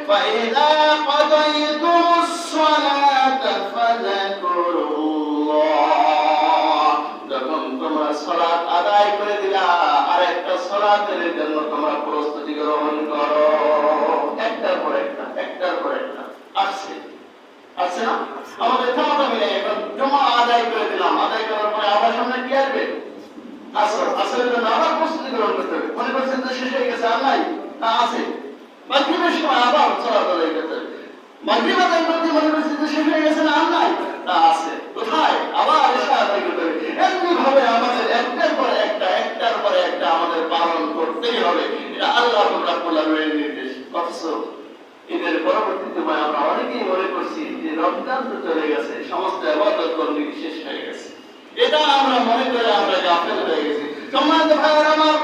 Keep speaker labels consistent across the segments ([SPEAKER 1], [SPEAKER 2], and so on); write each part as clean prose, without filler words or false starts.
[SPEAKER 1] فإذا قضيتم الصلاة فاذكروا الله যখন তোমরা সালাত আদায় করে দিলা আরেকটা সালাতের জন্য তোমরা প্রস্তুতি গ্রহণ করো একটার পর একটা আসছে না আমাদের থামাতে মিলে এখন জমা আদায় করে দিলাম আদায় করার পরে আবার সামনে কি আসবে আসরের জন্য আবার প্রস্তুতি গ্রহণ করতে হবে মনে করছেন যে শেষ হয়ে গেছে আর নাই তা আছে মাগরিবের সময় আবার সালাত আদায় করতে হবে মাগরিব আদায় করতে মনে করছেন যে শেষ হয়ে গেছে আর নাই তা আছে কোথায় আবার এশা আদায় করতে হবে এমনি ভাবে আমাদের একটার পরে একটা আমাদের পালন করতেই হবে এটা আল্লাহ রাব্বুল আলামিনের নির্দেশ অথচ এদের পরবর্তী সময় আমরা অনেকেই মনে করছি যে রমজান তো চলে গেছে সমস্ত ইবাদত কর্ম শেষ হয়ে গেছে এটা আমরা মনে করে আমরা গাফেল হয়ে গেছি সম্মানিত ভাইরা আমার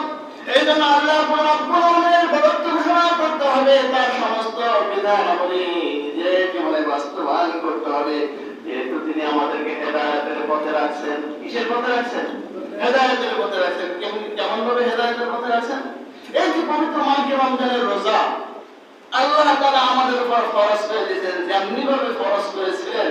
[SPEAKER 1] এই জন্য আল্লাহ রাব্বুল আলামিনের বরত্ব ঘোষণা করতে হবে তার সমস্ত বিধানাবলী যে জীবনে বাস্তবায়ন করতে হবে যেহেতু তিনি আমাদেরকে হেদায়েতের পথে রাখছেন কিসের পথে রাখছেন হেদায়েতের পথে রাখছেন কেমন ভাবে হেদায়েতের পথে রাখছেন এই যে পবিত্র মাহে রমজানের রোজা আল্লাহ তাআলা আমাদের উপর ফরজ করে দিয়েছেন যেমনি ভাবে ফরজ করেছিলেন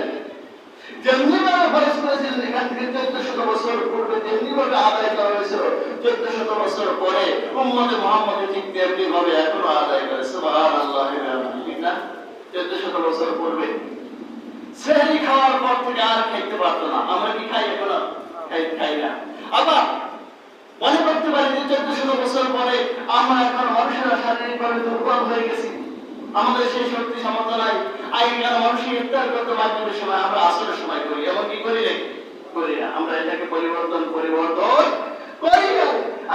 [SPEAKER 1] এখান থেকে 1400 বছর পূর্বে যেমনি ভাবে আদায় করা হয়েছিল 1400 বছর পরে উম্মতে মুহাম্মদী ঠিক তেমনি ভাবে এখনো আদায় করে সুবহানাল্লাহ ঠিক না 1400 বছর পূর্বে সেহরি খাওয়ার পর থেকে আর খাইতে পারতো না আমরা কি খাই এখন খাই না আবার মনে করতে পারি যে 1400 বছর পরে আমরা এখন মানুষেরা শারীরিকভাবে দুর্বল হয়ে গেছি আমাদের সেই শক্তি সামর্থ্য নাই আগেকার মানুষের ইফতার করতে মাগরিবের সময় আমরা আসরের সময় করি এমন কি করি না আমরা এটাকে পরিবর্তন করি না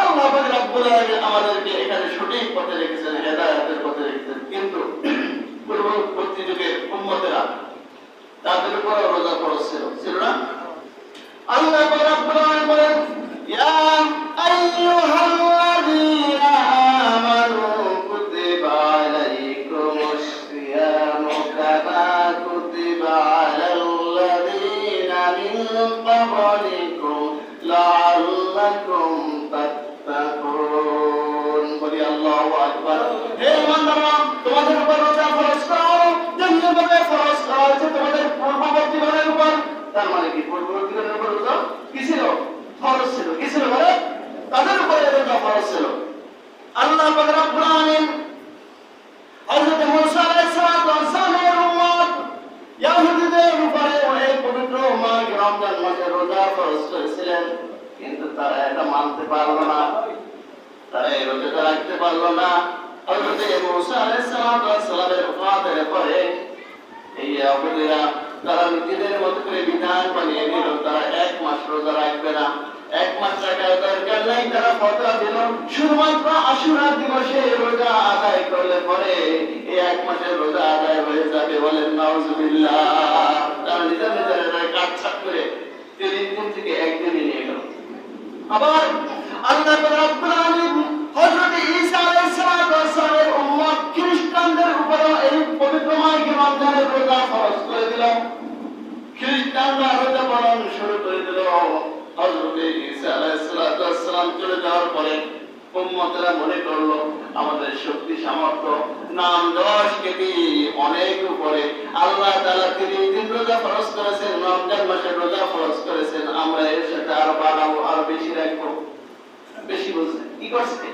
[SPEAKER 1] আল্লাহ পাক রব্বুল আলামিন আমাদেরকে এখানে সঠিক পথে রেখেছেন হেদায়েতের পথে রেখেছেন কিন্তু পূর্ববর্তী যুগের উম্মতেরা তাদের উপর রোজা ফরজ ছিল না আল্লাহ পাক রব্বুল আলামিন বলেন ইয়া আইয়ুহাল্লাযীনা আমানু কুতিবা আলাইকুমুস সিয়ামু কামা কুতিবা আলাল্লাযীনা মিন ক্বাবলিকুম লাআল্লাকুম তাত্তাকুন বলি আল্লাহু আকবার হে ইমানদাররা তোমাদের উপর রোজা ফরজ করা হলো যেমনিভাবে ফরজ করা হয়েছে তোমাদের পূর্ববর্তীদের উপর তার মানে কি পূর্ববর্তীদের উপর রোজা কি ছিল ফরজ ছিল কি ছিল বলে তাদের উপরে রোজা ফরজ ছিল আল্লাহ পাক রব্বুল আলামিন হযরত মুসা আলাইহিস সালামের উম্মত ইহুদীদের উপরে এই পবিত্র মাস রমজান মাসে রোজা ফরজ করেছিলেন কিন্তু তারা এটা মানতে পারলো না তারা এই রোজাটা রাখতে পারলো না হযরত মুসা আলাইহিস সালামের ওফাতের পরে এই ইহুদীরা তারা নিজেদের মতো করে বিধান বানিয়ে নিল তারা এক মাস রোজা রাখবে না এক মাস রাখার দরকার নাই তারা ফতোয়া দিল শুধুমাত্র আশুরা দিবসে রোজা আদায় করলে পরে এই এক মাসের রোজা আদায় হয়ে যাবে বলেন নাউজুবিল্লাহ তারা নিজেদের কাটছাট করে 30 দিন থেকে একদিনই নিয়ে গেল আবার আল্লাহ রাব্বুল আলামিন হযরত ঈসা আলাইহিস সালামের উম্মত খ্রিস্টানদের উপর এই পবিত্র মাহে রমজানের রোজা ফরজ করে দিল খ্রিস্টানরা রোজা পালন শুরু করে দিল হযরত ঈসা আলাইহিস সালাম চলে যাওয়ার পরে উম্মতরা মনে করলো আমাদের শক্তি সামর্থ্য নাম যশ খ্যাতি অনেক উপরে আল্লাহ তাআলা 30 দিন রোজা ফরজ করেছেন রমজান মাসে রোজা ফরজ করেছেন আমরা এর সাথে আরো বাড়াবো আরো বেশি রাখবো বেশি বলছে কি করছে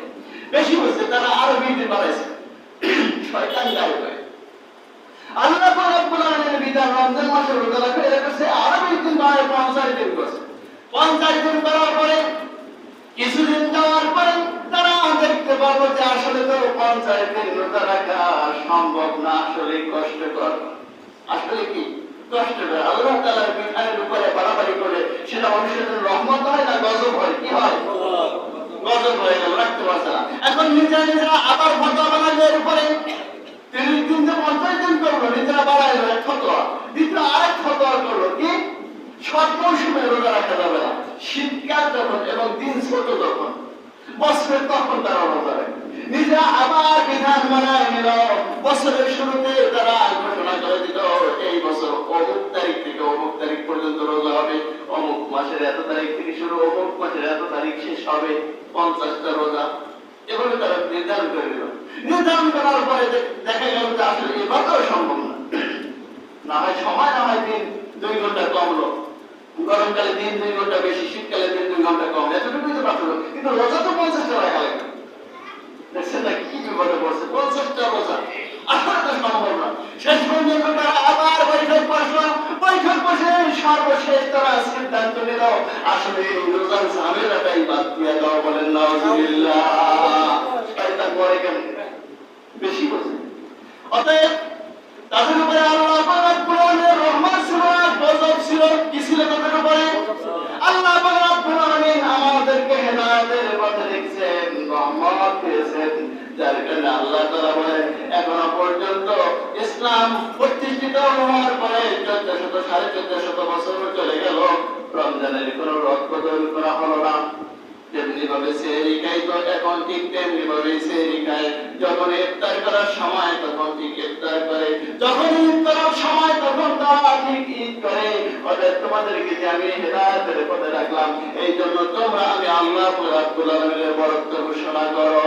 [SPEAKER 1] বেশি বলছে তারা আরো বৃদ্ধি বাড়াইছে শয়তান গায়ে গায়ে আল্লাহ পাক রব্বুল আলামিনের বিধান রমজান মাসে রোজা রাখা এর কাছে আরো 20 দিন বাড়ায় 50 দিন করছে 50 দিন করার পরে কিছুদিন যাওয়ার পরে তারা দেখতে পারলো যে আসলে তো 50 দিন রোজা রাখা সম্ভব না আসলে কষ্টকর আসলে কি কষ্টকর আল্লাহ তাআলার বিধানের উপরে বাড়াবাড়ি করে সেটা মানুষের জন্য রহমত হয় না গজব হয় কি হয় গজব হয়ে গেল রাখতে পারছে না এখন নিজেরা আবার ফতোয়া বানালে এর উপরে 30 দিন যে 50 দিন করলো নিজেরা বাড়ায় এক ফতোয়া দ্বিতীয় আরেক ফতোয়া করলো কি সব মৌসুমে রোজা রাখা যাবে না শীতকাল যখন এবং দিন ছোট যখন বছরের তখন তারা রোজা রাখে নিজেরা আবার বিধান বানায় নিল বছরের শুরুতে তারা ঘোষণা করে দিল এই বছর অমুক তারিখ থেকে অমুক তারিখ পর্যন্ত রোজা হবে অমুক মাসের এত তারিখ থেকে শুরু অমুক মাসের এত তারিখ শেষ হবে 50টা রোজা এভাবে তারা নির্ধারণ করে দিল নির্ধারণ করার পরে দেখা গেল যে আসলে এভাবেও সম্ভব না, না হয় সময়, না হয় দিন 2 ঘন্টা কমলো, গরমকালে দিন 2 ঘন্টা বেশি, শীতকালে দিন 2 ঘন্টা কম, এতটুকুই তো পার্থক্য। কিন্তু রোজা তো 50টা রাখা লাগবে। দেখছেন না কি বিপদে পড়ছে? 50টা রোজা আসলে তো সম্ভব না। শেষ পর্যন্ত তারা আবার বৈঠক বসলো, বৈঠক বসে সর্বশেষ তারা সিদ্ধান্ত নিল আসলে এই রোজার ঝামেলাটাই বাদ দিয়ে দাও। বলেন নাউজুবিল্লাহ। শয়তান করে কেন? বেশি বলছে। অতএব তাদের উপরে আল্লাহ পাক কোরআনের রহমত ছিল, গজব ছিল। কি ছিল তাদের উপরে? আল্লাহ পাক রব্বুল আলামিন আমাদেরকে হেদায়েতের পথে রেখেছেন, রহমত দিয়েছেন। যার কারণে আল্লাহ তাআলা বলেন এখনো পর্যন্ত ইসলাম প্রতিষ্ঠিত হওয়ার পরে 1400 বছর চলে গেল, রমজানের কোনো রদ বদল করা হলো না। তেমনি ভাবে সেহরি খাই তো এখন ঠিক তেমনি ভাবে সেহরি খায়। যখন ইফতার করার সময় তখন ঠিক ইফতার করে, যখন ঈদ করার সময় তখন তারা ঠিক ঈদ করে। অতএব তোমাদেরকে যে আমি হেদায়েতের পথে রাখলাম, এই জন্য তোমরা আমি আল্লাহ রাব্বুল আলামিনের বরত্ব ঘোষণা করো।